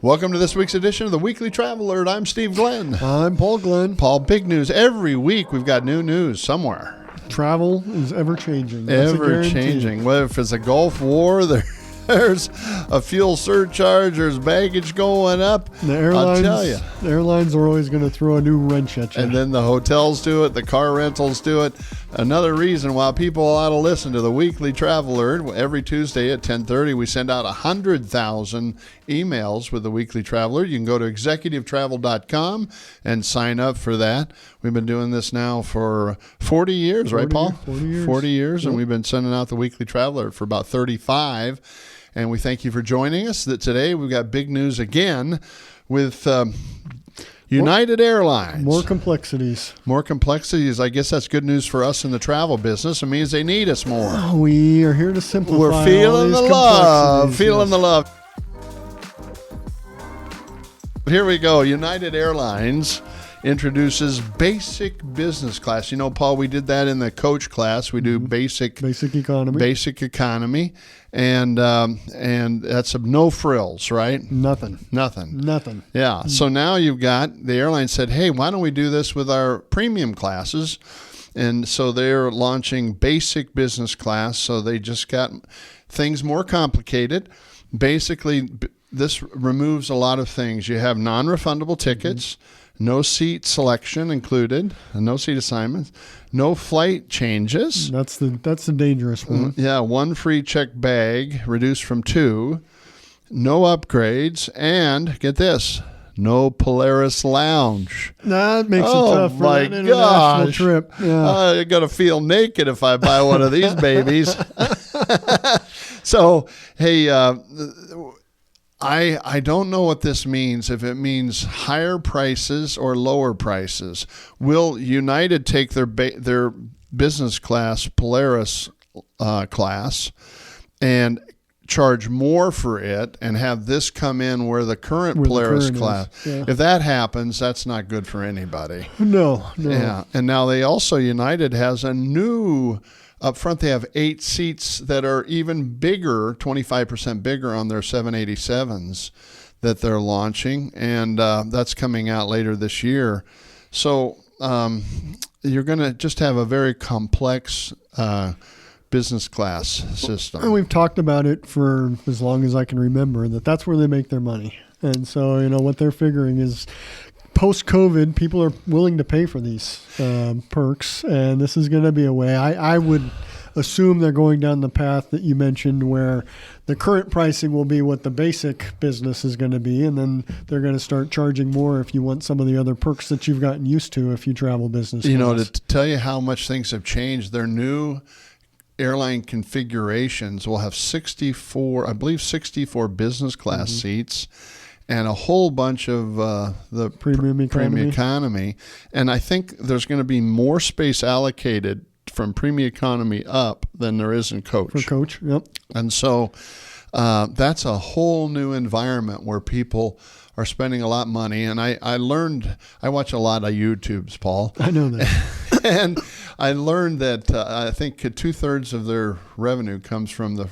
Welcome to this week's edition of the Weekly Travel Alert. I'm Steve Glenn. I'm Paul Glenn. Paul, big news. Every week we've got new news somewhere. Travel is ever-changing. Ever-changing. Whether if it's a Gulf War, there's a fuel surcharge, there's baggage going up. The airlines, I'll tell you. The airlines are always going to throw a new wrench at you. And then the hotels do it, the car rentals do it. Another reason why people ought to listen to the Weekly Travel Alert. Every Tuesday at 10:30, we send out 100,000 emails with the Weekly Traveler. You can go to executivetravel.com and sign up for that. We've been doing this now for 40 years, right, Paul? 40 years. 40 years, Yep. and we've been sending out the Weekly Traveler for about 35. And we thank you for joining us. That today we've got big news again with United Airlines. More complexities. More complexities. I guess that's good news for us in the travel business. It means they need us more. Oh, we are here to simplify. We're feeling the love. Feeling the love. Here we go. United Airlines introduces basic business class. You know, Paul, we did that in the coach class. We do basic economy, and that's no frills, right? Nothing. Yeah. So now you've got the airline said, hey, why don't we do this with our premium classes? And so they're launching basic business class. So they just got things more complicated. Basically, this removes a lot of things. You have non-refundable tickets. No seat selection included, no seat assignments, no flight changes. That's the dangerous one. Yeah, one free checked bag reduced from 2, no upgrades, and get this, no Polaris Lounge. That makes it tough for an international trip. Yeah. I'm going to feel naked if I buy one of these babies. So, hey, I don't know what this means, if it means higher prices or lower prices. Will United take their business class, Polaris class, and charge more for it and have this come in where the current Polaris class? Yeah. If that happens, that's not good for anybody. No. Yeah. And now United has a new... Up front, they have 8 seats that are even bigger, 25% bigger on their 787s that they're launching, and that's coming out later this year. So you're going to just have a very complex business class system. And we've talked about it for as long as I can remember, that's where they make their money. And so, what they're figuring is, post-COVID, people are willing to pay for these perks, and this is going to be a way. I would assume they're going down the path that you mentioned, where the current pricing will be what the basic business is going to be, and then they're going to start charging more if you want some of the other perks that you've gotten used to if you travel business class. To tell you how much things have changed, their new airline configurations will have 64 business class seats, and a whole bunch of the premium economy. And I think there's going to be more space allocated from premium economy up than there is in coach. For coach, yep. And so that's a whole new environment where people are spending a lot of money. And I watch a lot of YouTubes, Paul. I know that. And I learned that I think 2/3 of their revenue comes from the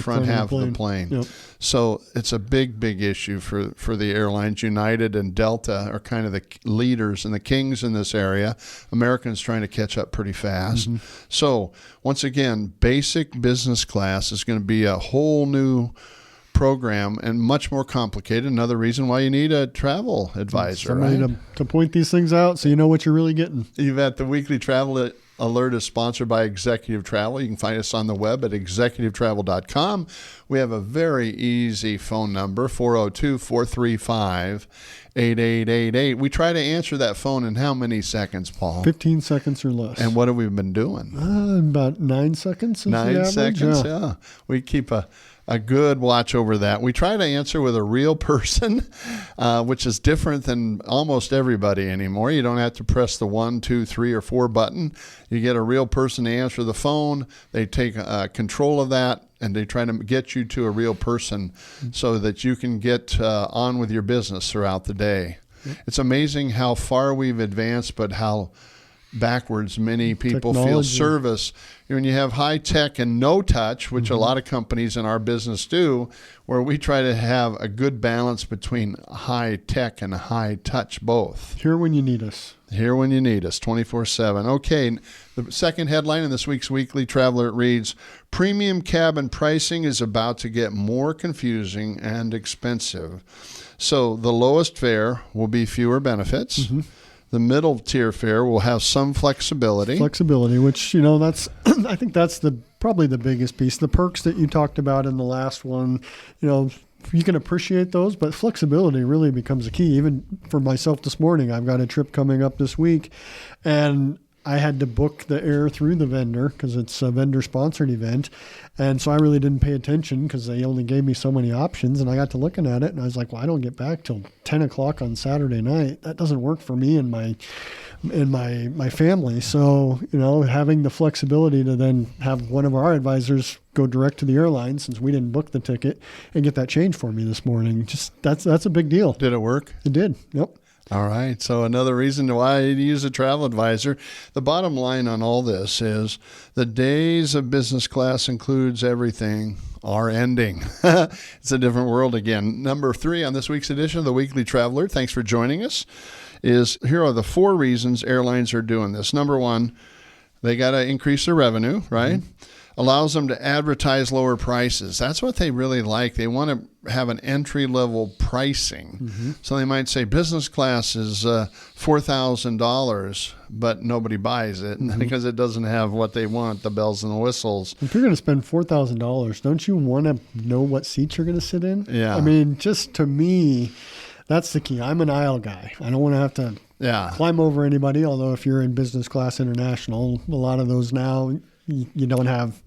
front half of the plane. Yep. So it's a big issue for the airlines. United and Delta are kind of the leaders and the kings in this area. Americans trying to catch up pretty fast. So once again, basic business class is going to be a whole new program and much more complicated. Another reason why you need a travel advisor, somebody to point these things out so you know what you're really getting. You've got the Weekly Travel Alert is sponsored by Executive Travel. You can find us on the web at executivetravel.com. We have a very easy phone number, 402-435-8888. We try to answer that phone in how many seconds, Paul? 15 seconds or less. And what have we been doing? About 9 seconds. 9 seconds, yeah. We keep a good watch over that. We try to answer with a real person, which is different than almost everybody anymore. You don't have to press the 1, 2, 3, or 4 button. You get a real person to answer the phone. They take control of that, and they try to get you to a real person so that you can get on with your business throughout the day. It's amazing how far we've advanced, but how backwards many people feel Technology. service. When you have high tech and no touch, which a lot of companies in our business do, where we try to have a good balance between high tech and high touch both. Here when you need us. Here when you need us, 24/7. Okay, the second headline in this week's Weekly Traveler, it reads, Premium cabin pricing is about to get more confusing and expensive. So the lowest fare will be fewer benefits. The middle tier fare will have some flexibility. Flexibility, which, that's, I think that's probably the biggest piece. The perks that you talked about in the last one, you can appreciate those, but flexibility really becomes a key. Even for myself this morning, I've got a trip coming up this week, and I had to book the air through the vendor because it's a vendor-sponsored event. And so I really didn't pay attention because they only gave me so many options. And I got to looking at it, and I was like, well, I don't get back till 10 o'clock on Saturday night. That doesn't work for me and my family. So, having the flexibility to then have one of our advisors go direct to the airline, since we didn't book the ticket, and get that change for me this morning, that's a big deal. Did it work? It did. Yep. All right. So another reason why you use a travel advisor. The bottom line on all this is the days of business class includes everything are ending. It's a different world again. Number 3 on this week's edition of the Weekly Traveler, thanks for joining us, is here are the 4 reasons airlines are doing this. Number 1, they got to increase their revenue, right? Allows them to advertise lower prices. That's what they really like. They want to have an entry-level pricing. So they might say business class is $4,000, but nobody buys it because it doesn't have what they want, the bells and the whistles. If you're going to spend $4,000, don't you want to know what seats you're going to sit in? Yeah. I mean, just to me, that's the key. I'm an aisle guy. I don't want to have to climb over anybody, although if you're in business class international, a lot of those now, you don't have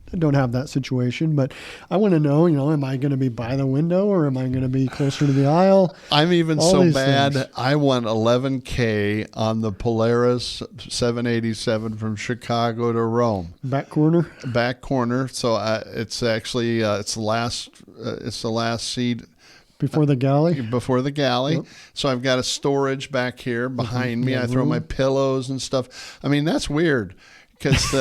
that situation. But I want to know, am I going to be by the window or am I going to be closer to the aisle? I'm even All so these bad. things. I won $11K on the Polaris 787 from Chicago to Rome. Back corner. Back corner. So it's actually it's the last seat Before the galley. Before the galley. Yep. So I've got a storage back here behind me. Yeah, I throw room. my pillows and stuff. I mean, that's weird because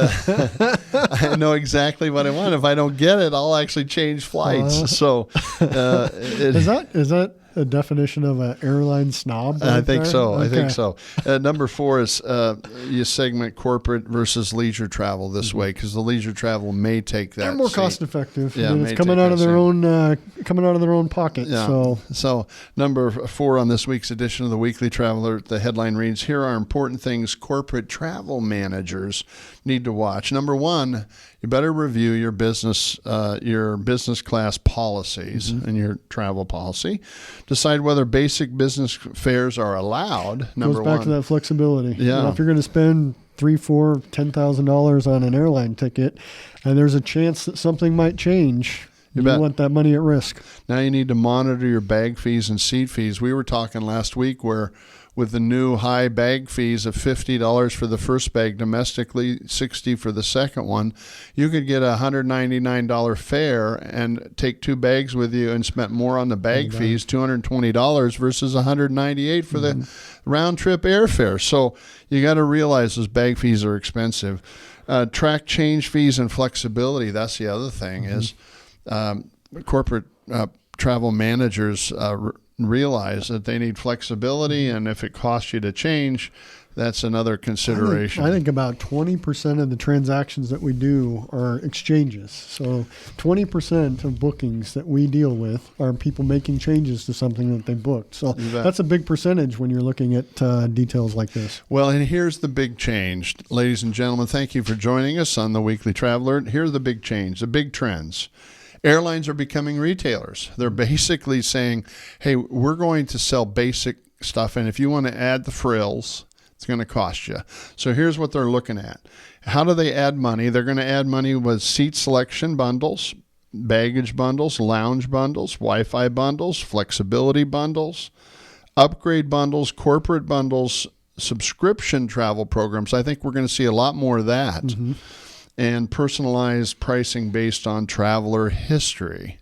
I know exactly what I want. If I don't get it, I'll actually change flights. So Is that a definition of an airline snob? I right think there? so. Okay. I think so. Number 4 is you segment corporate versus leisure travel this way because the leisure travel may take that. They're more seat. cost effective. Yeah, and may it's coming take out of that their seat. own pocket. Yeah. So Number 4 on this week's edition of the Weekly Traveler, the headline reads, here are important things corporate travel managers need to watch. Number 1, you better review your business class policies and your travel policy. Decide whether basic business fares are allowed. Number goes back 1. to that flexibility. Yeah. If you're going to spend $3,000, $4,000, $10,000 on an airline ticket, and there's a chance that something might change, you bet. want that money at risk. Now you need to monitor your bag fees and seat fees. We were talking last week where with the new high bag fees of $50 for the first bag domestically, $60 for the second one, you could get a $199 fare and take 2 bags with you and spend more on the bag fees, $220 versus $198 for the round trip airfare. So you got to realize those bag fees are expensive. Track change fees and flexibility. That's the other thing is corporate travel managers realize that they need flexibility, and if it costs you to change, that's another consideration. I think about 20% of the transactions that we do are exchanges. So 20% of bookings that we deal with are people making changes to something that they booked. So that's a big percentage when you're looking at details like this. Well, and here's the big change. Ladies and gentlemen, thank you for joining us on the Weekly Traveler. Here's the big change, the big trends. Airlines are becoming retailers. They're basically saying, hey, we're going to sell basic stuff, and if you want to add the frills, it's going to cost you. So here's what they're looking at. How do they add money? They're going to add money with seat selection bundles, baggage bundles, lounge bundles, Wi-Fi bundles, flexibility bundles, upgrade bundles, corporate bundles, subscription travel programs. I think we're going to see a lot more of that. and personalized pricing based on traveler history,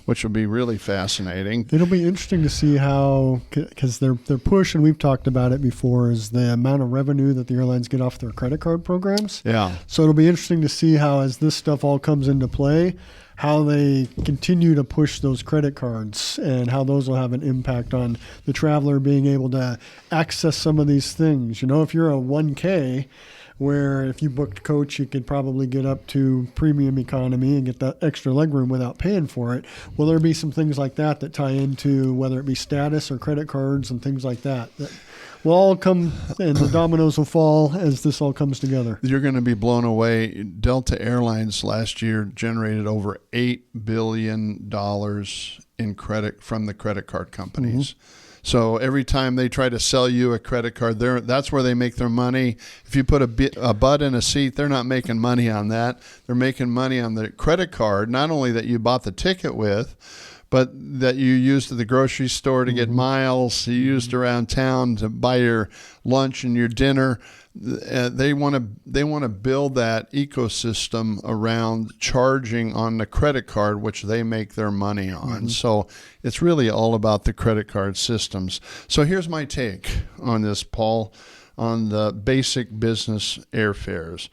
which will be really fascinating. It'll be interesting to see how, because their push, and we've talked about it before, is the amount of revenue that the airlines get off their credit card programs. Yeah. So it'll be interesting to see how, as this stuff all comes into play, how they continue to push those credit cards and how those will have an impact on the traveler being able to access some of these things. You know, if you're a 1K, where if you booked coach, you could probably get up to premium economy and get that extra legroom without paying for it. Will there be some things like that that tie into whether it be status or credit cards and things like that will all come, and the dominoes will fall as this all comes together? You're going to be blown away. Delta Airlines last year generated over $8 billion in credit from the credit card companies. So every time they try to sell you a credit card, that's where they make their money. If you put a butt in a seat, they're not making money on that. They're making money on the credit card, not only that you bought the ticket with, but that you used at the grocery store to get miles, you used around town to buy your lunch and your dinner. They want to build that ecosystem around charging on the credit card, which they make their money on. So it's really all about the credit card systems. So here's my take on this, Paul, on the basic business airfares.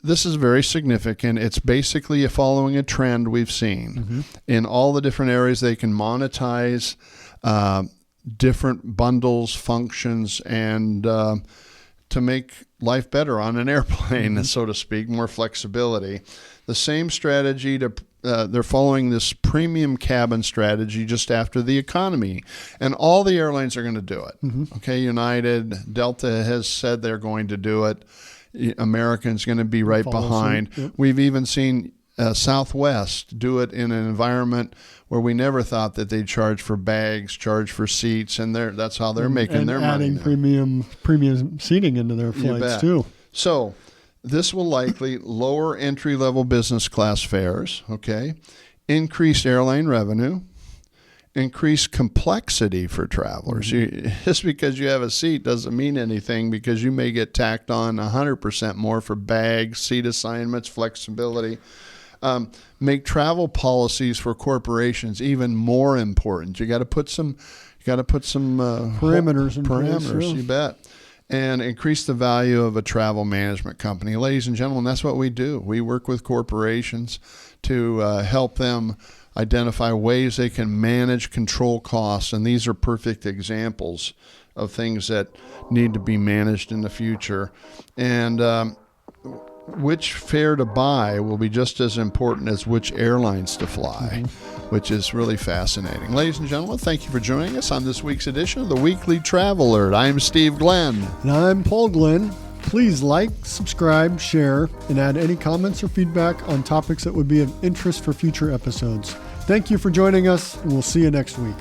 This is very significant. It's basically following a trend we've seen in all the different areas. They can monetize different bundles, functions, and to make life better on an airplane, so to speak, more flexibility. The same strategy they're following this premium cabin strategy just after the economy, and all the airlines are going to do it. Okay, United, Delta has said they're going to do it. American's going to be right behind. We've even seen Southwest do it in an environment where we never thought that they'd charge for bags, charge for seats, and that's how they're making their money. And adding premium seating into their flights too. So this will likely lower entry-level business class fares, okay, increase airline revenue, increase complexity for travelers. Just because you have a seat doesn't mean anything, because you may get tacked on 100% more for bags, seat assignments, flexibility. Make travel policies for corporations even more important. You got to put some parameters in parameters. Place, you bet. And increase the value of a travel management company. Ladies and gentlemen, that's what we do. We work with corporations to help them identify ways they can manage, control costs, and these are perfect examples of things that need to be managed in the future. And which fare to buy will be just as important as which airlines to fly, which is really fascinating. Ladies and gentlemen, thank you for joining us on this week's edition of the Weekly Travel Alert. I'm Steve Glenn. And I'm Paul Glenn. Please like, subscribe, share, and add any comments or feedback on topics that would be of interest for future episodes. Thank you for joining us, and we'll see you next week.